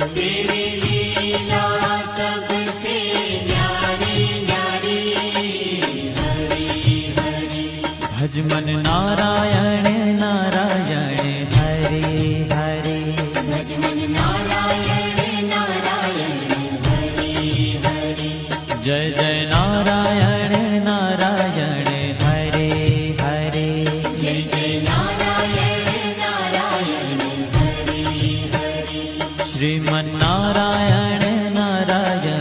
तेरी लीला सबसे न्यारी न्यारी। हरि हरि भज मन नारायण नारायण हरि हरि। भज मन नारायण नारायण हरि हरि। जय जय नारायण नारायण हरि हरि। जय जय नारायण नारायण हरि हरि। श्रीमन नारायण नारायण